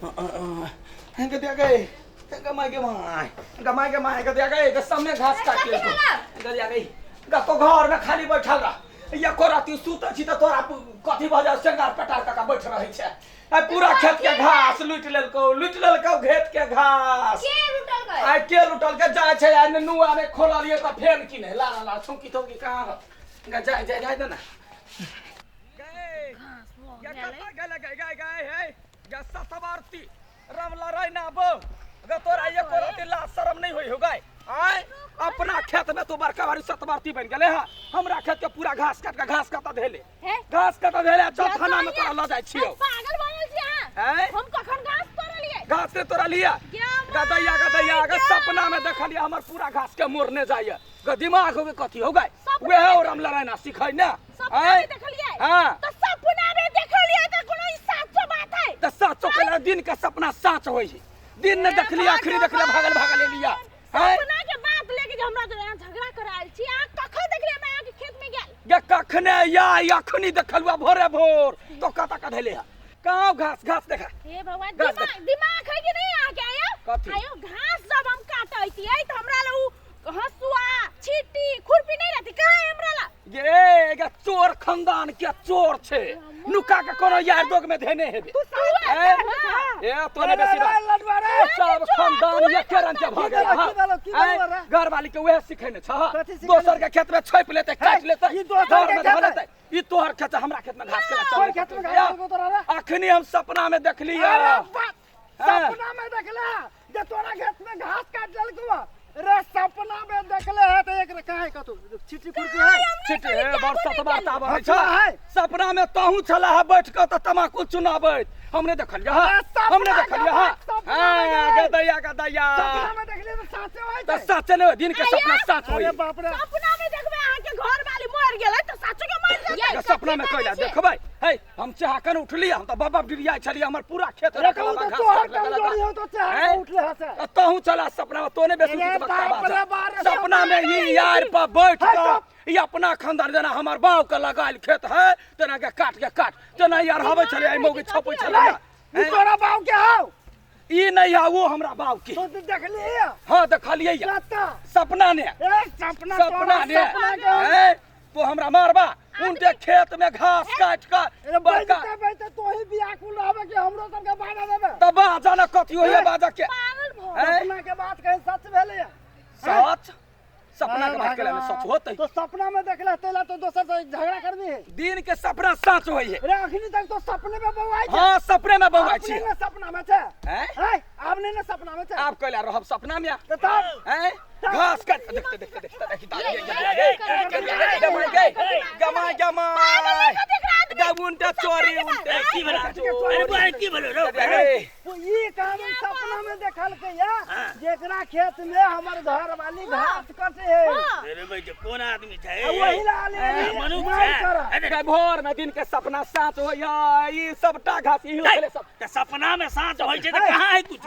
गदिया गए गमाई गदिया गए सामने घास काट ले गदिया गई तो घर में खाली बैठल रह या को राती सुत छी त तोरा कथी भजा संगार पटार का बैठ रहै छै आ पूरा खेत के घास लूट लेलको खेत के घास के लूटल गए आ के लूटल के जाय छै आ नुआ में खोललिए त फेन की नहीं ला छौकी थौकी कहां हो जाय दे ना गए है या सतवारती रमला रही ना बो अगर तोरा ये को राती ला शर्म नहीं होई हो गए आय अपना खेत में तो बड़का बारी सतवारती बन गेले हां हमरा खेत के पूरा घास काट धेले चल थाना में तोरा ल जाय छियो पागल बनल छी हैं हम कखन घास तोड़लिए घास से तोरा लिया गदैया अगर सपना में देखलिए हमर पूरा घास के मोरने जाय दिमाग हो कथी हो गए वे हो रमला रहना सिखै ना सपना में देखलिए हां तो सपना में देखलिए त कोनो ई सच बात है त सच कहला दिन के सपना सच होई छै दिन ने देखलिए आखिरी देखले भागल ले लिया सपना के बात लेके जे हमरा यहाँ झगड़ा करायल छी आ कखन देखलिए मैं आके खेत में गेल ये कखने या अखनी देखलुआ भोर तो कता कधले है कहां घास देखा हे भगवान दिमाग है कि नहीं आके आयो घास जब हम काटै छियै त हमरा ल हसुआ छीटी खुरपी नहीं रहती कहां है हमरा ला ये चोर खानदान के चोर छे नुका के कोनो यार दोग में धेने हेबे ए तोने बेसी सब खानदान ये केरन के भागे हां घर वाली के वह सिखेने छ दोसर के खेत में छोप लेते काट लेते ई दोसर में धो लेते ई तोहर खेत हमरा खेत में घास केला चल खेत में घास को तोरा अखनी हम सपना में देखलिए सपना में देखला जे तोरा खेत में घास काट लेलको रे सपना में देखले है त एक काहे कतो चिट्ठी खुरपी है चिट्ठी है बड़ सतबारता बनै छ सपना में तहू छला है बैठ के त तमाकू चुनाबैत हमने देखलिए हां गदैया सपना में देखले त साचे होय त साचे ने दिन के सपना सच होय अरे बाप रे सपना में देखबे अहाँ के घर वाली मर गेलै त साचे के मर जाय सपना में कहला देखबै हे हम चाहकन उठली हम त बाबा डिरिया छली हमर पूरा खेत रखला घास हो तो चाह उठले हसे तहू चला सपना में तोने बेसी सपना में ही यार पर बैठ के ये अपना खानदान जना हमर बाव के लगाइल खेत है तना के काट तना यार हवे छले आई मौगी छपै छले ई तोरा बाव के हौ ई नहीं है वो हमरा बाव के तो देखली हां देखलिए सपना ने सपना ने तो हमरा मारबा उनके खेत में घास काट के बड़का तो ही बियाह कुल रहबे कि हमरो सब के बाजा देबे तब बाजा न कथि होय बाजा के सपना के बात कहे सच भेले सच सपना के बात कहले सच होतै तो सपना में देखला तेला तो दोसर से झगड़ा करबी दिन के सपना सच होय है रे अखनी तक तो सपने में बौआई छै हां सपने में बौआई छै आपने सपना में छै हैं आपने ने सपना में छै आप कहला रहब सपना में तो तब हैं घास काट देखते गमुनटा चोरी उनटे की भला अरे की भलो रो ई काम सपना में देखल के या जेकरा खेत में हमर घर वाली घास काटे है अरे भाई जो कौन आदमी छै वही लाले मनुष्य है भोर में दिन के सपना साच होया ई सबटा घास ई होले सब सपना में साँच होय छै त कहां है कुछ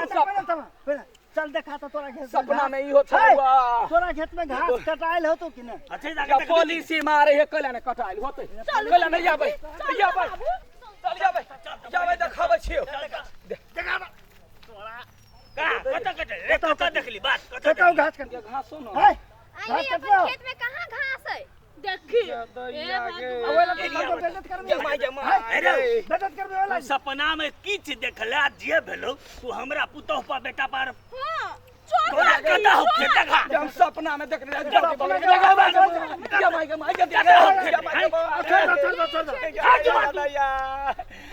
चल देखा तो तोरा खेत सपना में ई हो छलवा तोरा खेत में घास कटाइल हो तो कि न अच्छे या जाके पुलिस मारे है कहला ने कटाइल होतै कहला नहीं आबै चल जाबै देखाबै छियो देखा का कत देखली बात कटाओ घास काट घासो न है आई अपन खेत में कहां घास है देखी मदद करबे वाला सपना में किछ देखला जे भेलो तू हमरा पुतोह पर बेटा पर हां तोरा कता हो देखा हम सपना में देख रहे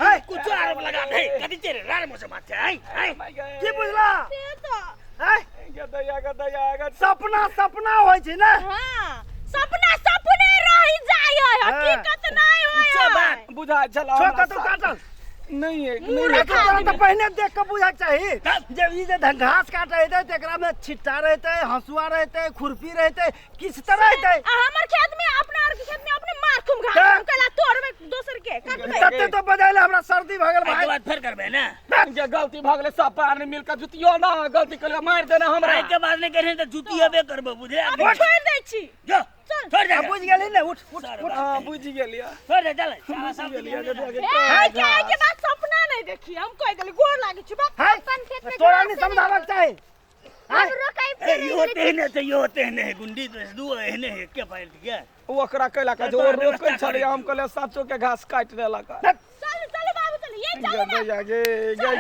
है कुछ आरोप लगा नहीं कदी तेरे रार मुझे मारते हैं की बुझला है गदया सपना होय छै ना हां सपना सपने रहि जाय है हकीकत नहीं होय बात बुझा चला छोका तो काटल नहीं है तो पहले देख के बुझा चाहिए जब ई जे घास काटे है तेकरा में छिट्टा रहते हंसुआ रहते खुरपी रहते किस तरह रहते हमर खेत में अपना और के खेत में अपने मार घास कला तोड़ में दोसर के काटबे तते तो बजाइले हमरा सर्दी भ गेल भाई बात फिर करबे ना ये गलती भ गेलै सब आदमी मिलकर जुतियो ना गलती कलियो मार देना हमरा के बाद नहीं करे तो जूती हेबे करबो बुझले अब छोड़ दै छी जो छोड़ दे बुझ गेली ने उठ उठ हां बुझ गेलिया छोड़ दे चल साला सब के बात सपना नहीं देखी हम कह देली गोर लागे छी बाप हाय अपन खेत में तोरा नहीं समझावक चाही हमरो कहीं ए यो तेहने तो यो तेहने गुंडी तो दू एहने है के फाइल के ओकरा कहला का जो रोकै छले हम कहले साचो के घास काट देला का चल चल बाबू चल ये चल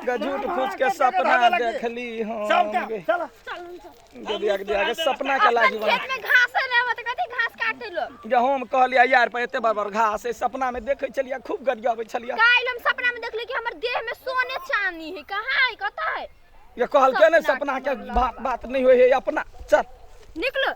गजूट फूस के सपना देखली हम सब का चल चल दिया सपना के लागी खेत में घास है मत कथी घास काटे लो जे हम कहलिया यार पर एते बार घास है सपना में देखे छलिया खूब गरियाबै छलिया काल हम सपना में देखले कि हमर देह में सोने चांदी है कहां है कता है ये कहल के ने सपना के बात नहीं होय है अपना चल निकलो